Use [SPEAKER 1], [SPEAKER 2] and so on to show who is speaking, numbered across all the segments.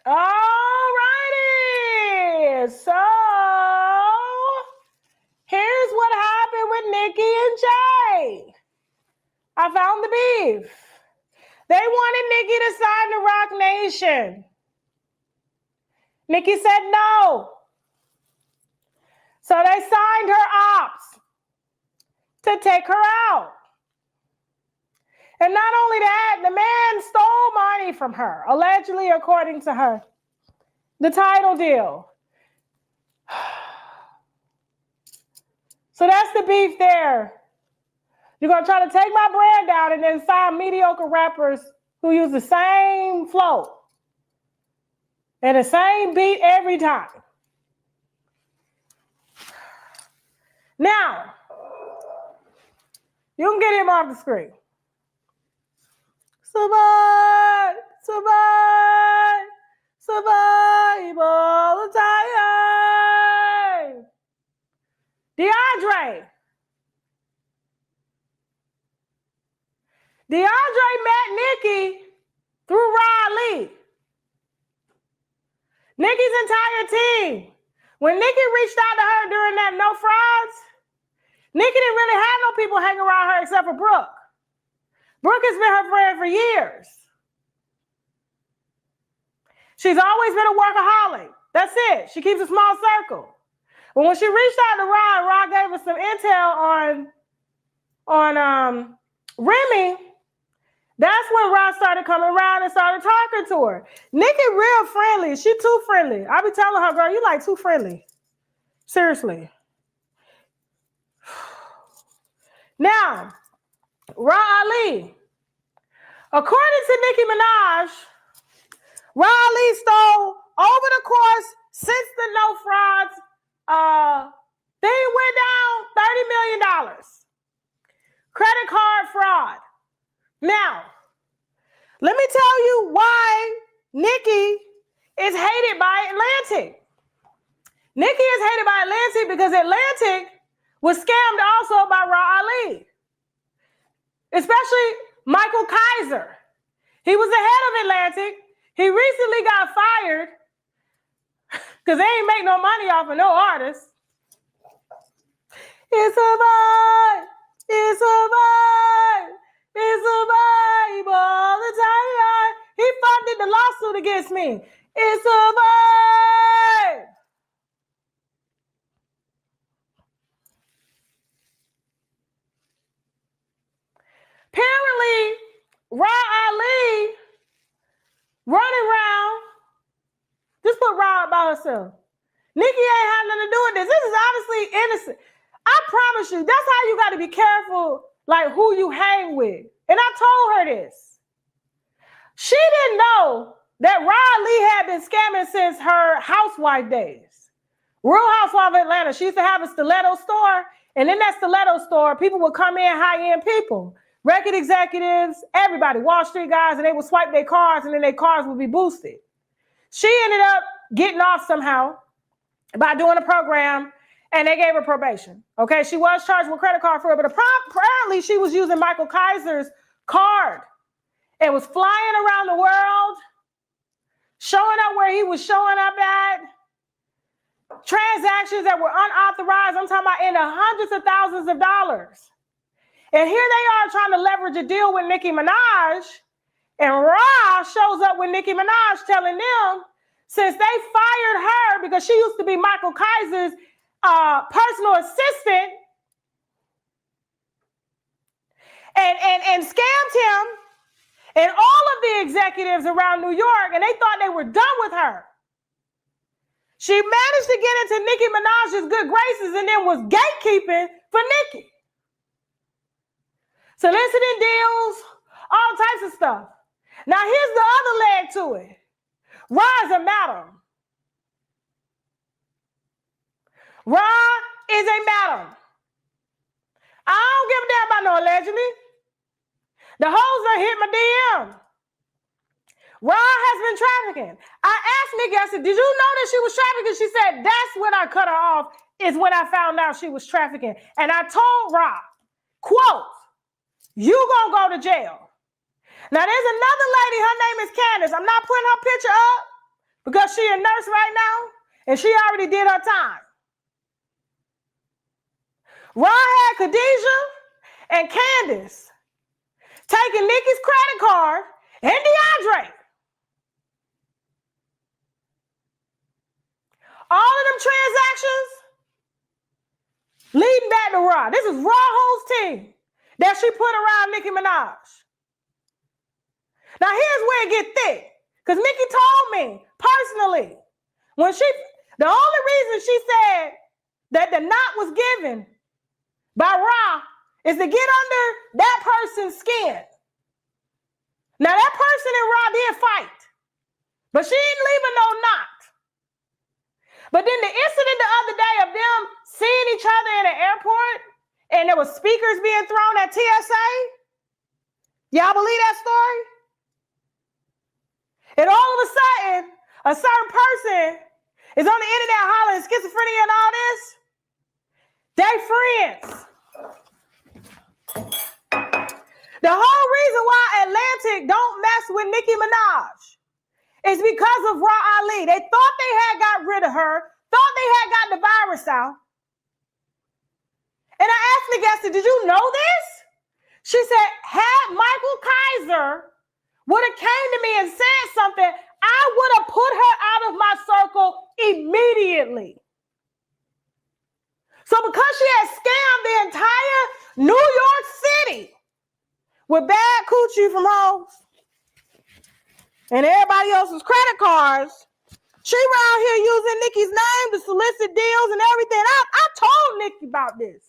[SPEAKER 1] All righty. So here's what happened with Nikki and Jade. I found the beef. They wanted Nikki to sign the Roc Nation. Nikki said no. So they signed her ops to take her out. And not only that, the man stole money from her, allegedly, according to her. The title deal. So that's the beef there. You're going to try to take my brand down and then sign mediocre rappers who use the same flow and the same beat every time. Now, you can get him off the screen. Survive, survive, survive all the time. DeAndre met Nikki through Rah Ali. Nikki's entire team. When Nikki reached out to her during that no frauds, Nikki didn't really have no people hanging around her except for Brooke. Brooke has been her friend for years. She's always been a workaholic. That's it. She keeps a small circle. But when she reached out to Rah gave her some intel on Remy. That's when Rah started coming around and started talking to her. Nikki real friendly. She too friendly. I be telling her, girl, you like too friendly. Seriously. Now, Rah Ali. According to Nicki Minaj, Rah Ali stole over the course since the no frauds thing went down $30 million. Credit card fraud. Now, let me tell you why Nikki is hated by Atlantic. Nikki is hated by Atlantic because Atlantic was scammed also by Rah Ali. Especially Michael Kaiser. He was the head of Atlantic. He recently got fired because they ain't make no money off of no artists. It's a vibe. It's a vibe. It's a vibe all the time. He funded the lawsuit against me. It's a vibe. Apparently, Rah Ali running around, just put Rah by herself. Nikki ain't had nothing to do with this. This is honestly innocent. I promise you, that's how you got to be careful, like who you hang with. And I told her this. She didn't know that Rah Ali had been scamming since her housewife days. Real Housewife of Atlanta. She used to have a stiletto store. And in that stiletto store, people would come in, high-end people. Record executives, everybody, Wall Street guys, and they would swipe their cards and then their cards would be boosted. She ended up getting off somehow by doing a program and they gave her probation. Okay, she was charged with credit card fraud, but apparently she was using Michael Kaiser's card and was flying around the world, showing up where he was showing up at, transactions that were unauthorized. I'm talking about in the hundreds of thousands of dollars. And here they are trying to leverage a deal with Nicki Minaj. And Rah shows up with Nicki Minaj telling them, since they fired her because she used to be Michael Kaiser's personal assistant and scammed him and all of the executives around New York, and they thought they were done with her. She managed to get into Nicki Minaj's good graces and then was gatekeeping for Nicki. Soliciting deals, all types of stuff. Now, here's the other leg to it. Rah is a madam. Rah is a madam. I don't give a damn about no allegedly. The hoes done hit my DM. Rah has been trafficking. I asked Nikki, I said, did you know that she was trafficking? She said, that's when I cut her off, is when I found out she was trafficking. And I told Rah, quote, you gonna go to jail. Now there's another lady, her name is Candace. I'm not putting her picture up because she a nurse right now and she already did her time. Ron had Khadijah and Candace taking Nikki's credit card and DeAndre. All of them transactions leading back to Rah. This is Rah's team that she put around Nicki Minaj. Now here's where it get thick. Because Nikki told me personally, the only reason she said that the knot was given by Rah is to get under that person's skin. Now that person and Rah did fight, but she ain't leaving no knot. But then the incident the other day of them seeing each other in the airport and there was speakers being thrown at TSA, y'all believe that story? And all of a sudden, a certain person is on the internet hollering schizophrenia and all this. They friends. The whole reason why Atlantic don't mess with Nicki Minaj is because of Rah Ali. They thought they had got rid of her, thought they had got the virus out. And I asked Nagesta, did you know this? She said, had Michael Kaiser would have came to me and said something, I would have put her out of my circle immediately. So because she had scammed the entire New York City with bad coochie from hoes and everybody else's credit cards, she around here using Nikki's name to solicit deals and everything. I told Nikki about this.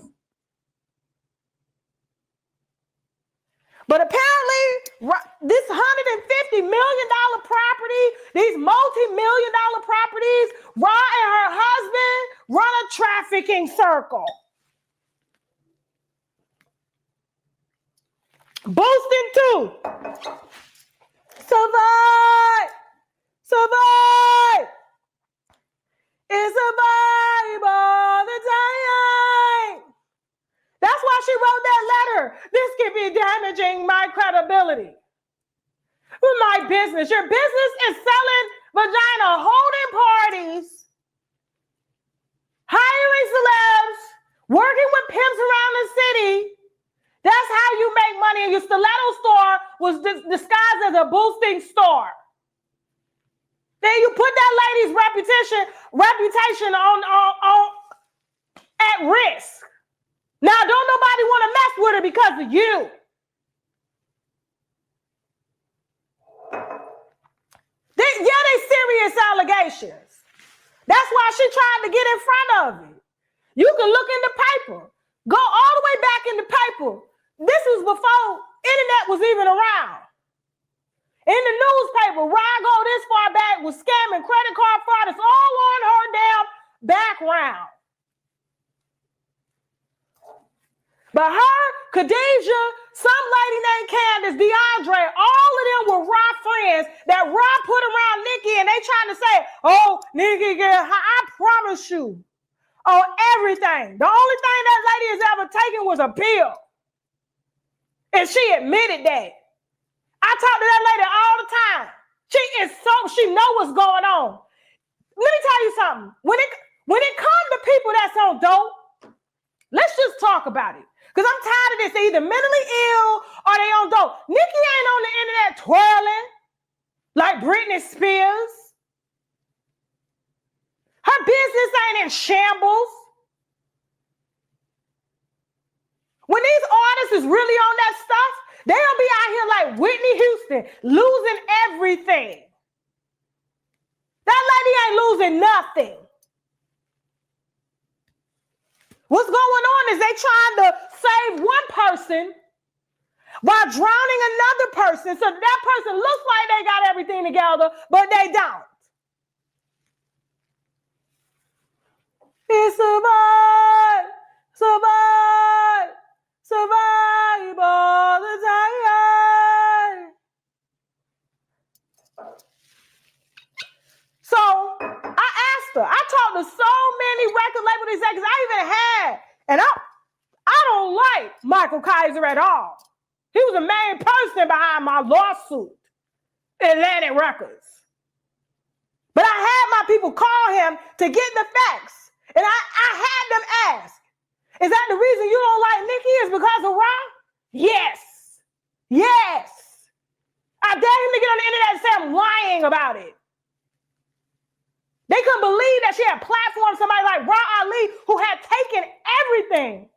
[SPEAKER 1] But apparently, this $150 million property, these multi-million-dollar properties, Rah and her husband run a trafficking circle. Boosting too. Survive. Survive. It's a vibe all the time. That's why she wrote that letter. This could be damaging my credibility. My business. Your business is selling vagina, holding parties, hiring celebs, working with pimps around the city. That's how you make money. And your stiletto store was disguised as a boosting store. Then you put that lady's reputation on at risk. Now, don't nobody want to mess with her because of you. They serious allegations. That's why she tried to get in front of it. You can look in the paper. Go all the way back in the paper. This was before internet was even around. In the newspaper, Rah go this far back with scamming credit card fraud. It's all on her damn background. But her, Khadijah, some lady named Candace, DeAndre, all of them were Rah friends that Rah put around Nikki, and they trying to say, oh, Nikki, girl, I promise you on everything. The only thing that lady has ever taken was a pill. And she admitted that. I talk to that lady all the time. She know what's going on. Let me tell you something. When it comes to people that's on dope, let's just talk about it. Because I'm tired of this. They're either mentally ill or they on dope. Nikki ain't on the internet twirling like Britney Spears. Her business ain't in shambles. When these artists is really on that stuff, they'll be out here like Whitney Houston, losing everything. That lady ain't losing nothing. What's going on is they trying to save one person while drowning another person. So that person looks like they got everything together, but they don't. It's survive, survive, survive all the time. So I asked her. I talked to so many record label executives I even had, and I don't like Michael Kaiser at all. He was the main person behind my lawsuit, Atlantic Records. But I had my people call him to get the facts. And I had them ask, is that the reason you don't like Nikki is because of Ra? Yes. Yes. I dare him to get on the internet and say I'm lying about it. They couldn't believe that she had platformed somebody like Rah Ali, who had taken everything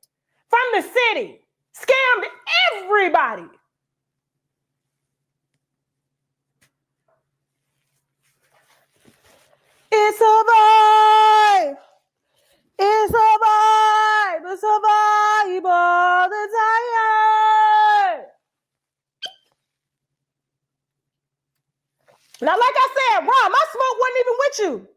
[SPEAKER 1] from the city, scammed everybody. It's a vibe. It's a vibe. It's a vibe all the time. Now, like I said, Ra, my smoke wasn't even with you.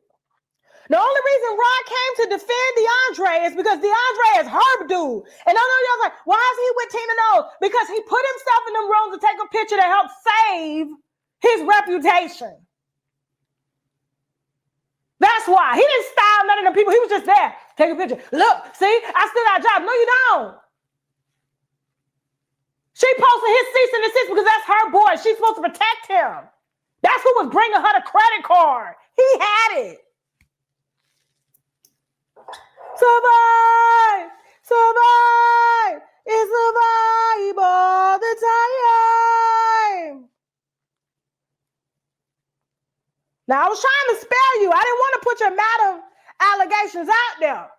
[SPEAKER 1] The only reason Ra came to defend DeAndre is because DeAndre is her dude. And I know y'all like, why is he with Tina Knowles? Because he put himself in them rooms to take a picture to help save his reputation. That's why. He didn't style none of the people. He was just there. Take a picture. Look, see, I still got a job. No, you don't. She posted his cease and desist because that's her boy. She's supposed to protect him. That's who was bringing her the credit card. He had it. Survive, survive, it's a vibe all the time. Now, I was trying to spare you. I didn't want to put your matter allegations out there.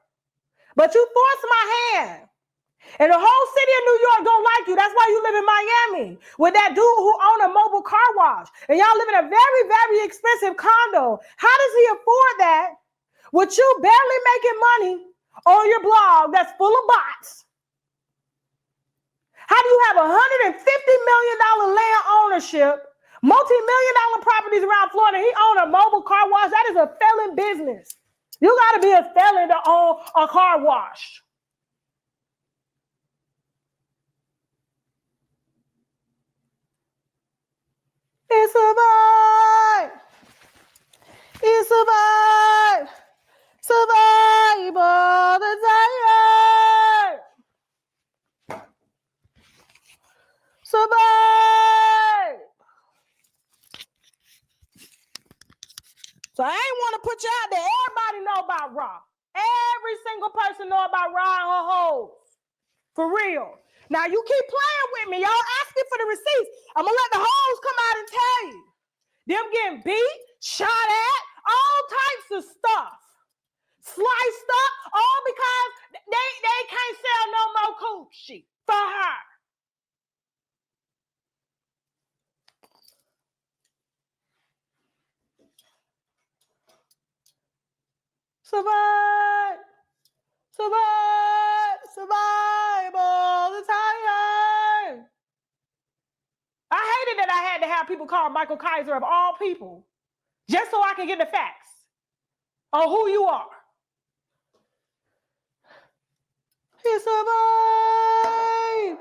[SPEAKER 1] But you forced my hand. And the whole city of New York don't like you. That's why you live in Miami with that dude who owned a mobile car wash. And y'all live in a very, very expensive condo. How does he afford that with you barely making money on your blog that's full of bots? How do you have $150 million land ownership, multi-million-dollar properties around Florida? He owned a mobile car wash. That is a felon business. You got to be a felon to own a car wash. It's a vibe. It's a vibe. Survive all the time. Survive. So I ain't want to put you out there. Everybody know about Ra. Every single person know about Ra and her hoes. For real. Now you keep playing with me. Y'all asking for the receipts. I'm going to let the hoes come out and tell you. Them getting beat, shot at, all types of stuff. Sliced up, all because they can't sell no more coochie for her. Survive, survive, survive all the time. I hated that I had to have people call Michael Kaiser of all people just so I could get the facts on who you are. He survived.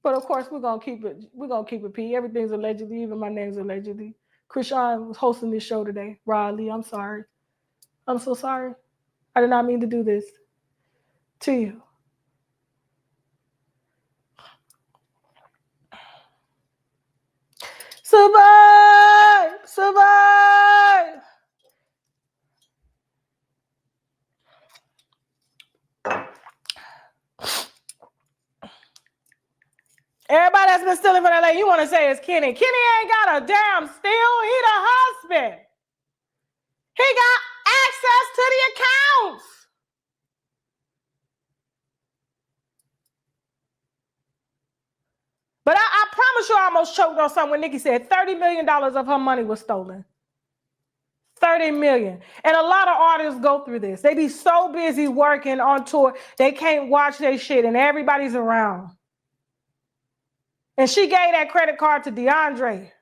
[SPEAKER 1] But of course, we're gonna keep it P. Everything's allegedly, even my name's allegedly. Krishan was hosting this show today. Rah Ali, I'm sorry. I'm so sorry. I did not mean to do this to you. Survive! Survive! Everybody that's been stealing from LA, you want to say is Kenny. Kenny ain't got a damn steal. He the husband. He got access to the accounts. But I promise you I almost choked on something when Nikki said $30 million of her money was stolen. $30 million. And a lot of artists go through this. They be so busy working on tour, they can't watch their shit and everybody's around. And she gave that credit card to DeAndre.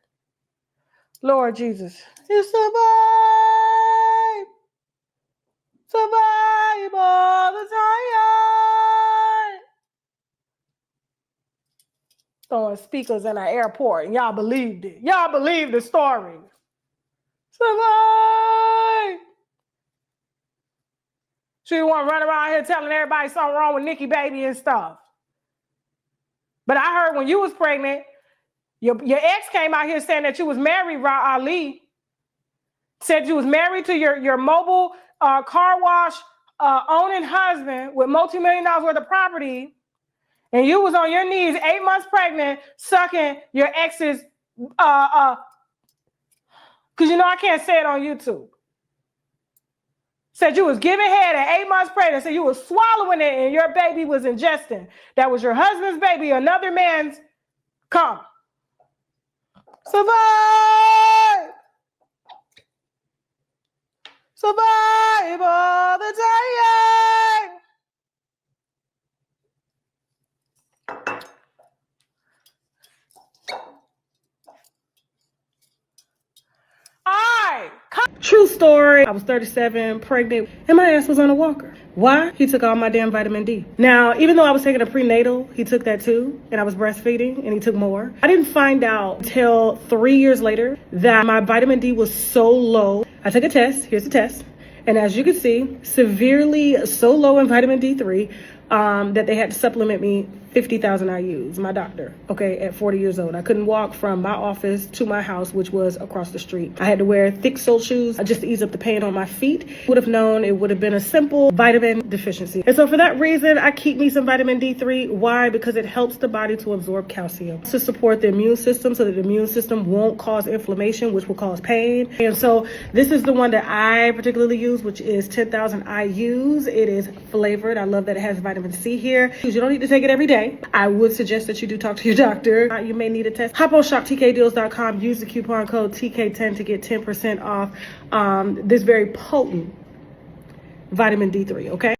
[SPEAKER 1] Lord Jesus. You survive. Survive all the time. Throwing speakers in an airport and y'all believed it. Y'all believed the story. Survive. She didn't want to run around here telling everybody something wrong with Nikki baby and stuff. But I heard when you was pregnant, Your ex came out here saying that you was married, Ra Ali. Said you was married to your mobile car wash owning husband with multi-million-dollar worth of property, and you was on your knees 8 months pregnant, sucking your ex's because you know I can't say it on YouTube. Said you was giving head at 8 months pregnant, said you was swallowing it and your baby was ingesting. That was your husband's baby, another man's cum. Survive! Survive all the time! True story. I was 37, pregnant, and my ass was on a walker. Why? He took all my damn vitamin D. Now, even though I was taking a prenatal, he took that too, and I was breastfeeding, and he took more. I didn't find out until 3 years later that my vitamin D was so low. I took a test. Here's the test. And as you can see, severely so low in vitamin D3 that they had to supplement me 50,000 IUs, my doctor, okay, at 40 years old. I couldn't walk from my office to my house, which was across the street. I had to wear thick sole shoes just to ease up the pain on my feet. Would have known it would have been a simple vitamin deficiency. And so for that reason, I keep me some vitamin D3. Why? Because it helps the body to absorb calcium, to support the immune system so that the immune system won't cause inflammation, which will cause pain. And so this is the one that I particularly use, which is 10,000 IUs. It is flavored. I love that it has vitamin C here. You don't need to take it every day. I would suggest that you do talk to your doctor. You may need a test. Hop on shoptkdeals.com. Use the coupon code TK10 to get 10% off this very potent vitamin D3, okay?